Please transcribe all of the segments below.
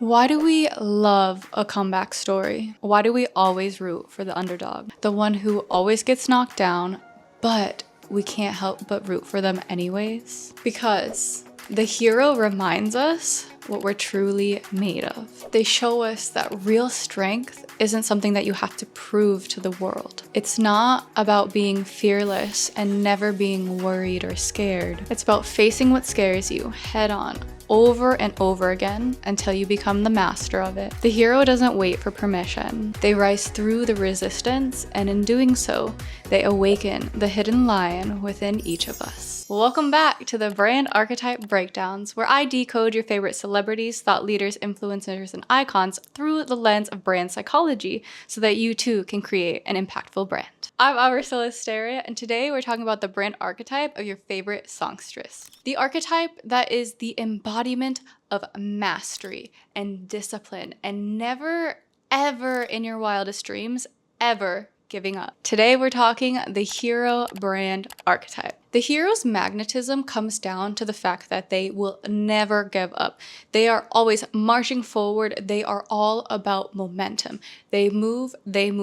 Why do we love a comeback story? Why do we always root for the underdog? The one who always gets knocked down, but we can't help but root for them anyways? Because the hero reminds us what we're truly made of. They show us that real strength isn't something that you have to prove to the world. It's not about being fearless and never being worried or scared. It's about facing what scares you head on, over and over again until you become the master of it. The hero doesn't wait for permission. They rise through the resistance, and in doing so, they awaken the hidden lion within each of us. Welcome back to the Brand Archetype Breakdowns, where I decode your favorite celebrities, thought leaders, influencers, and icons through the lens of brand psychology so that you too can create an impactful brand. I'm Arsila Asteria, and today we're talking about the brand archetype of your favorite songstress. The archetype that is the embodiment of mastery and discipline and never, ever in your wildest dreams, ever giving up. Today we're talking the hero brand archetype. The hero's magnetism comes down to the fact that they will never give up. They are always marching forward. They are all about momentum. They move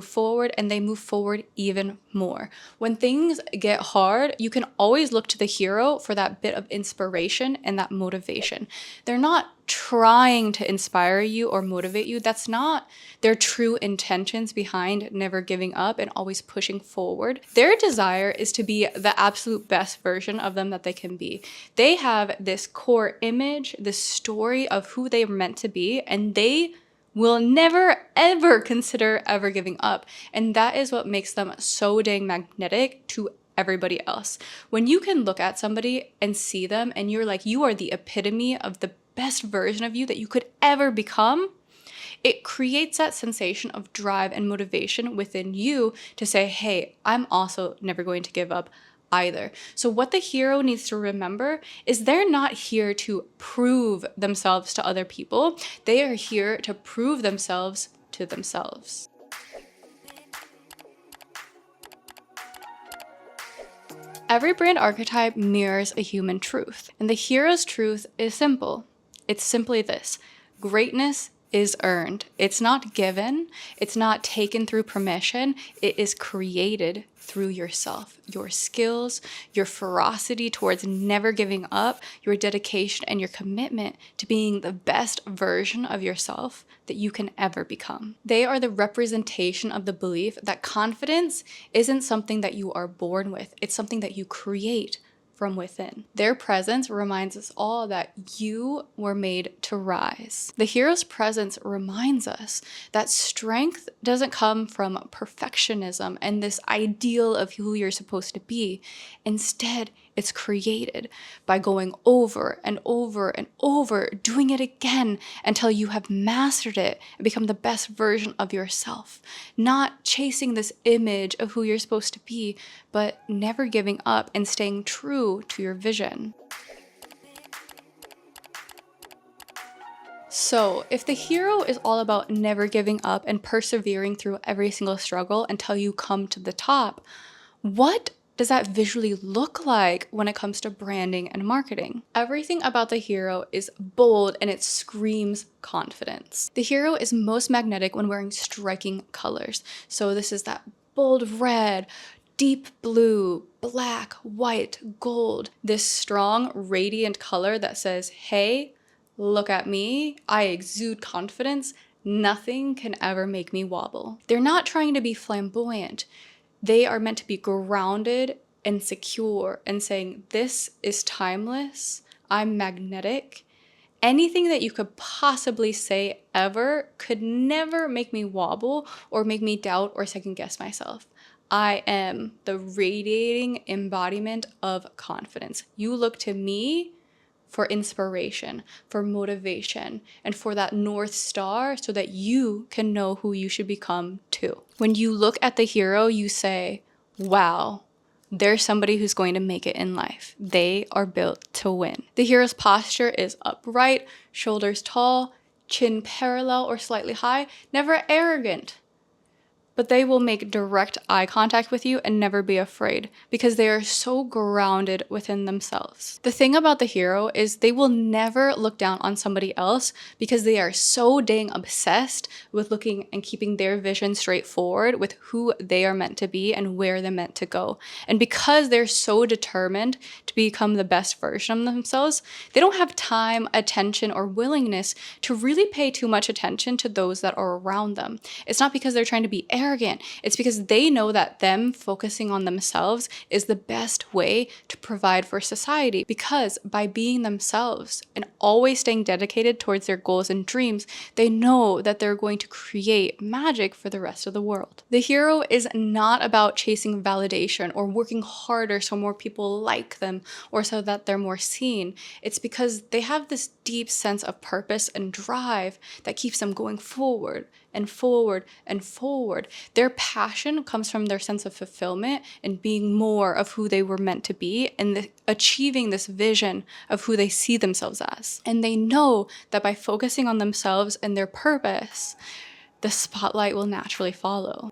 forward, and they move forward even more. When things get hard, you can always look to the hero for that bit of inspiration and that motivation. They're not trying to inspire you or motivate you. That's not their true intentions behind never giving up and always pushing forward. Their desire is to be the absolute best version of them that they can be. They have this core image, this story of who they are meant to be, and they will never ever consider ever giving up. And that is what makes them so dang magnetic to everybody else. When you can look at somebody and see them and you're like, you are the epitome of the best version of you that you could ever become, it creates that sensation of drive and motivation within you to say, hey, I'm also never going to give up either. So what the hero needs to remember is they're not here to prove themselves to other people. They are here to prove themselves to themselves. Every brand archetype mirrors a human truth, and the hero's truth is simple. It's simply this: greatness is earned. It's not given. It's not taken through permission. It is created through yourself, your skills, your ferocity towards never giving up, your dedication, and your commitment to being the best version of yourself that you can ever become. They are the representation of the belief that confidence isn't something that you are born with. It's something that you create from within. Their presence reminds us all that you were made to rise. The hero's presence reminds us that strength doesn't come from perfectionism and this ideal of who you're supposed to be. Instead, it's created by going over and over and over, doing it again until you have mastered it and become the best version of yourself. Not chasing this image of who you're supposed to be, but never giving up and staying true to your vision. So, if the hero is all about never giving up and persevering through every single struggle until you come to the top, what does that visually look like when it comes to branding and marketing? Everything about the hero is bold and it screams confidence. The hero is most magnetic when wearing striking colors. So this is that bold red, deep blue, black, white, gold. This strong, radiant color that says, hey, look at me, I exude confidence. Nothing can ever make me wobble. They're not trying to be flamboyant. They are meant to be grounded and secure and saying, this is timeless, I'm magnetic. Anything that you could possibly say ever could never make me wobble or make me doubt or second guess myself. I am the radiating embodiment of confidence. You look to me for inspiration, for motivation, and for that North Star so that you can know who you should become too. When you look at the hero, you say, wow, there's somebody who's going to make it in life. They are built to win. The hero's posture is upright, shoulders tall, chin parallel or slightly high, never arrogant. but they will make direct eye contact with you and never be afraid because they are so grounded within themselves. The thing about the hero is they will never look down on somebody else because they are so dang obsessed with looking and keeping their vision straight forward with who they are meant to be and where they're meant to go. And because they're so determined to become the best version of themselves, they don't have time, attention, or willingness to really pay too much attention to those that are around them. It's not because they're trying to be arrogant. It's because they know that them focusing on themselves is the best way to provide for society, because by being themselves and always staying dedicated towards their goals and dreams, they know that they're going to create magic for the rest of the world. The hero is not about chasing validation or working harder so more people like them or so that they're more seen. It's because they have this deep sense of purpose and drive that keeps them going forward and forward and forward. Their passion comes from their sense of fulfillment and being more of who they were meant to be and achieving this vision of who they see themselves as. And they know that by focusing on themselves and their purpose, the spotlight will naturally follow.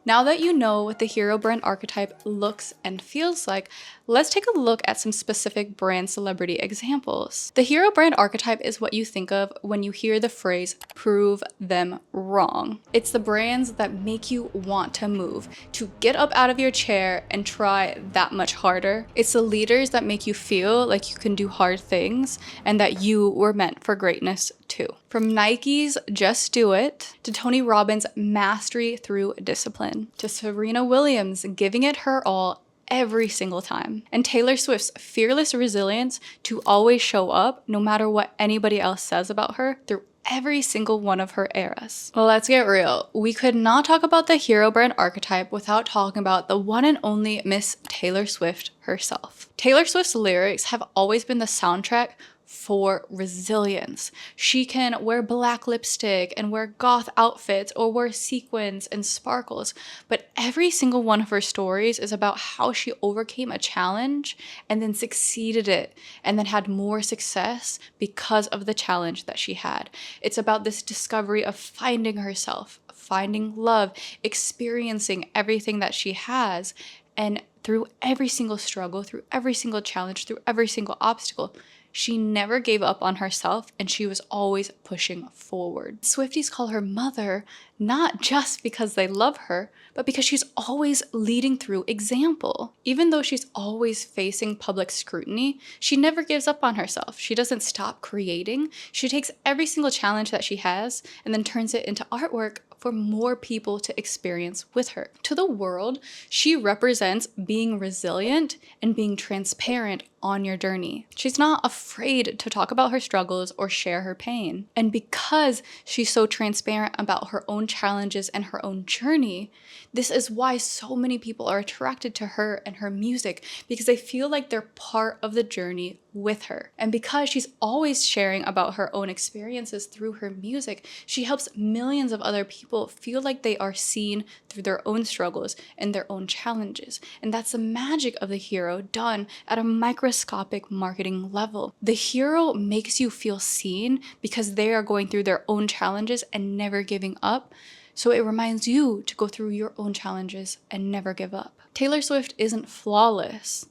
Now that you know what the hero brand archetype looks and feels like, let's take a look at some specific brand celebrity examples. The hero brand archetype is what you think of when you hear the phrase, prove them wrong. It's the brands that make you want to move, to get up out of your chair and try that much harder. It's the leaders that make you feel like you can do hard things and that you were meant for greatness too. From Nike's Just Do It, to Tony Robbins' Mastery Through Discipline, to Serena Williams giving it her all every single time, and Taylor Swift's fearless resilience to always show up no matter what anybody else says about her through every single one of her eras. Well, let's get real. We could not talk about the hero brand archetype without talking about the one and only Miss Taylor Swift herself. Taylor Swift's lyrics have always been the soundtrack for resilience. She can wear black lipstick and wear goth outfits or wear sequins and sparkles, but every single one of her stories is about how she overcame a challenge and then succeeded it and then had more success because of the challenge that she had. It's about this discovery of finding herself, finding love, experiencing everything that she has, and through every single struggle, through every single challenge, through every single obstacle, she never gave up on herself and she was always pushing forward. Swifties call her mother not just because they love her, but because she's always leading through example. Even though she's always facing public scrutiny, she never gives up on herself. She doesn't stop creating. She takes every single challenge that she has and then turns it into artwork for more people to experience with her. To the world, she represents being resilient and being transparent on your journey. She's not afraid to talk about her struggles or share her pain. And because she's so transparent about her own challenges and her own journey, this is why so many people are attracted to her and her music, because they feel like they're part of the journey with her. And because she's always sharing about her own experiences through her music, she helps millions of other people feel like they are seen through their own struggles and their own challenges. And that's the magic of the hero done at a microscopic marketing level. The hero makes you feel seen because they are going through their own challenges and never giving up. So it reminds you to go through your own challenges and never give up. Taylor Swift isn't flawless,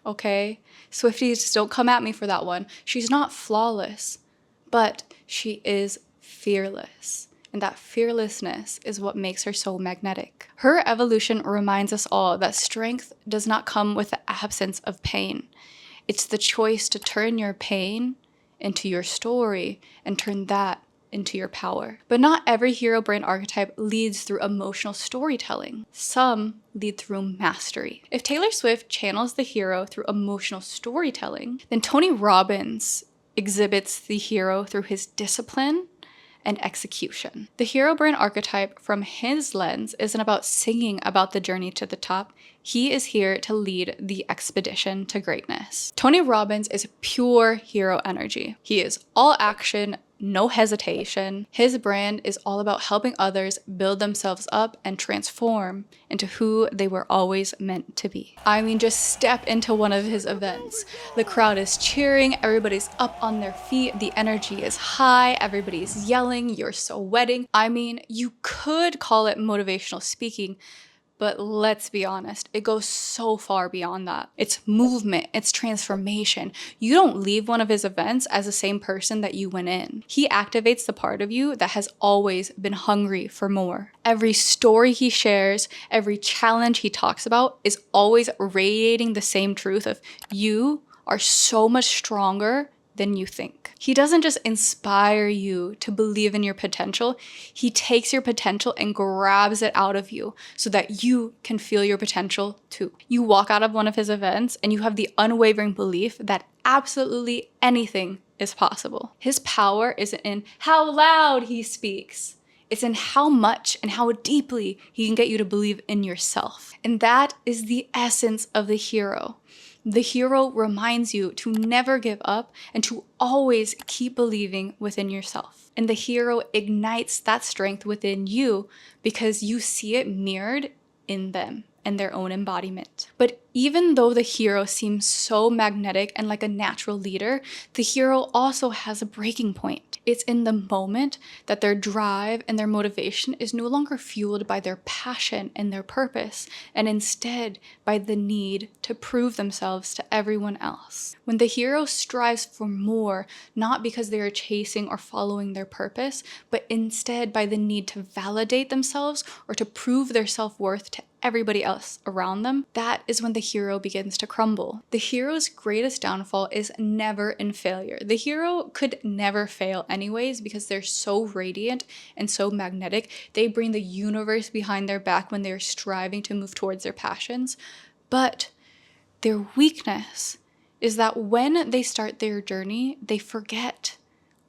okay? Swifties, don't come at me for that one. She's not flawless, but she is fearless. And that fearlessness is what makes her so magnetic. Her evolution reminds us all that strength does not come with the absence of pain. It's the choice to turn your pain into your story and turn that into your power. But not every hero brand archetype leads through emotional storytelling. Some lead through mastery. If Taylor Swift channels the hero through emotional storytelling, then Tony Robbins exhibits the hero through his discipline and execution. The hero brand archetype from his lens isn't about singing about the journey to the top. He is here to lead the expedition to greatness. Tony Robbins is pure hero energy. He is all action, no hesitation. His brand is all about helping others build themselves up and transform into who they were always meant to be. I mean, just step into one of his events. The crowd is cheering, everybody's up on their feet, the energy is high, everybody's yelling, you're sweating. I mean, you could call it motivational speaking, but let's be honest, it goes so far beyond that. It's movement, it's transformation. You don't leave one of his events as the same person that you went in. He activates the part of you that has always been hungry for more. Every story he shares, every challenge he talks about is always radiating the same truth of you are so much stronger than you think. He doesn't just inspire you to believe in your potential. He takes your potential and grabs it out of you so that you can feel your potential too. You walk out of one of his events and you have the unwavering belief that absolutely anything is possible. His power isn't in how loud he speaks. It's in how much and how deeply he can get you to believe in yourself. And that is the essence of the hero. The hero reminds you to never give up and to always keep believing within yourself. And the hero ignites that strength within you because you see it mirrored in them and their own embodiment. But even though the hero seems so magnetic and like a natural leader, the hero also has a breaking point. It's in the moment that their drive and their motivation is no longer fueled by their passion and their purpose, and instead by the need to prove themselves to everyone else. When the hero strives for more, not because they are chasing or following their purpose, but instead by the need to validate themselves or to prove their self-worth to everybody else around them, that is when the hero begins to crumble. The hero's greatest downfall is never in failure. The hero could never fail anyways because they're so radiant and so magnetic. They bring the universe behind their back when they're striving to move towards their passions. But their weakness is that when they start their journey, they forget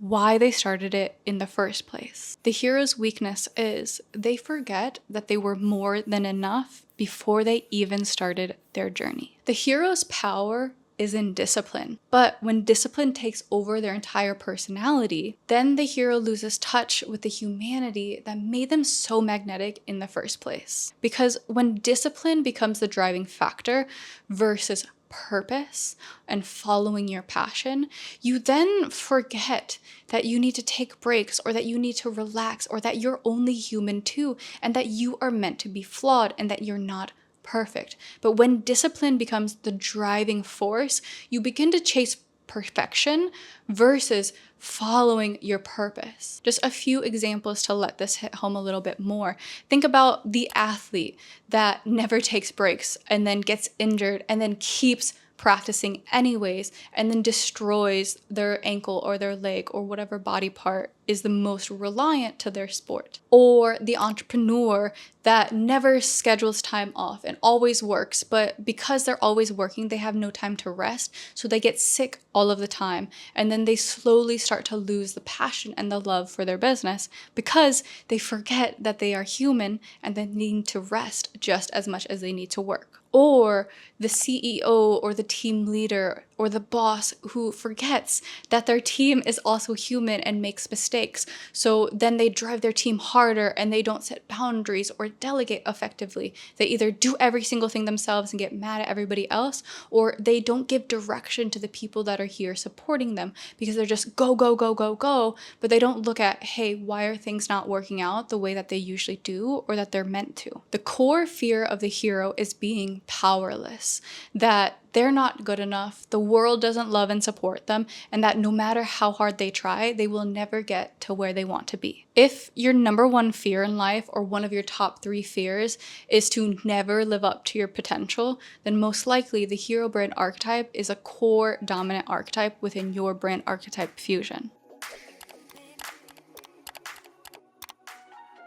why they started it in the first place. The hero's weakness is they forget that they were more than enough before they even started their journey. The hero's power is in discipline, but when discipline takes over their entire personality, then the hero loses touch with the humanity that made them so magnetic in the first place. Because when discipline becomes the driving factor versus purpose and following your passion, you then forget that you need to take breaks or that you need to relax or that you're only human too and that you are meant to be flawed and that you're not perfect. But when discipline becomes the driving force, you begin to chase perfection versus following your purpose. Just a few examples to let this hit home a little bit more. Think about the athlete that never takes breaks and then gets injured and then keeps practicing anyways and then destroys their ankle or their leg or whatever body part is the most reliant to their sport. Or the entrepreneur that never schedules time off and always works, but because they're always working, they have no time to rest, so they get sick all of the time. And then they slowly start to lose the passion and the love for their business because they forget that they are human and they need to rest just as much as they need to work. Or the CEO or the team leader or the boss who forgets that their team is also human and makes mistakes. So then they drive their team harder and they don't set boundaries or delegate effectively. They either do every single thing themselves and get mad at everybody else, or they don't give direction to the people that are here supporting them because they're just go, go, go, go, go, but they don't look at, hey, why are things not working out the way that they usually do or that they're meant to? The core fear of the hero is being powerless, that they're not good enough, the world doesn't love and support them, and that no matter how hard they try, they will never get to where they want to be. If your number one fear in life or one of your top 3 fears is to never live up to your potential, then most likely the hero brand archetype is a core dominant archetype within your brand archetype fusion.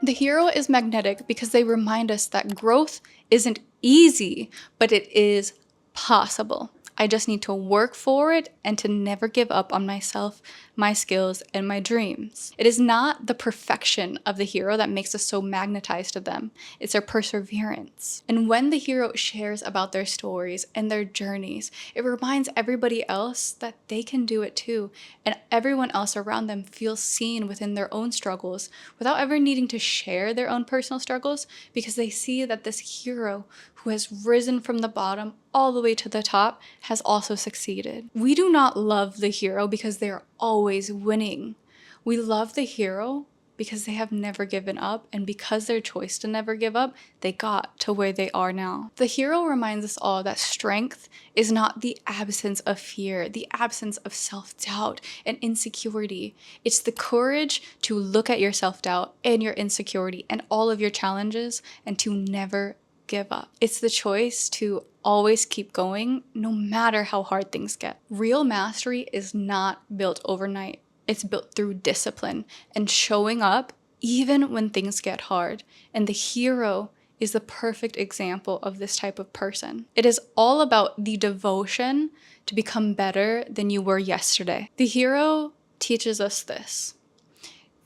The hero is magnetic because they remind us that growth isn't easy, but it is possible. I just need to work for it and to never give up on myself, my skills, and my dreams. It is not the perfection of the hero that makes us so magnetized to them. It's their perseverance. And when the hero shares about their stories and their journeys, it reminds everybody else that they can do it too. And everyone else around them feels seen within their own struggles without ever needing to share their own personal struggles, because they see that this hero who has risen from the bottom all the way to the top has also succeeded. We do not love the hero because they are always winning. We love the hero because they have never given up, and because their choice to never give up, they got to where they are now. The hero reminds us all that strength is not the absence of fear, the absence of self-doubt and insecurity. It's the courage to look at your self-doubt and your insecurity and all of your challenges and to never give up. It's the choice to always keep going no matter how hard things get. Real mastery is not built overnight. It's built through discipline and showing up even when things get hard. And the hero is the perfect example of this type of person. It is all about the devotion to become better than you were yesterday. The hero teaches us this.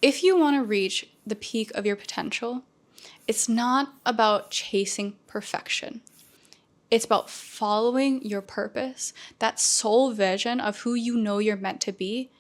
If you want to reach the peak of your potential, it's not about chasing perfection. It's about following your purpose, that soul vision of who you know you're meant to be,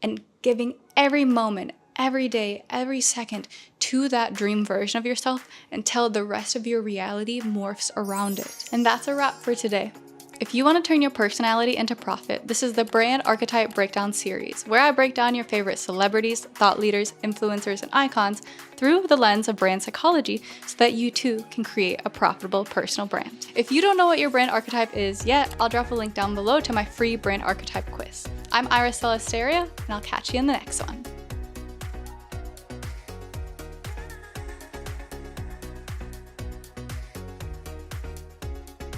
and giving every moment, every day, every second to that dream version of yourself until the rest of your reality morphs around it. And that's a wrap for today. If you want to turn your personality into profit, this is the Brand Archetype Breakdown series, where I break down your favorite celebrities, thought leaders, influencers, and icons through the lens of brand psychology so that you too can create a profitable personal brand. If you don't know what your brand archetype is yet, I'll drop a link down below to my free brand archetype quiz. I'm Iris Celesteria, and I'll catch you in the next one.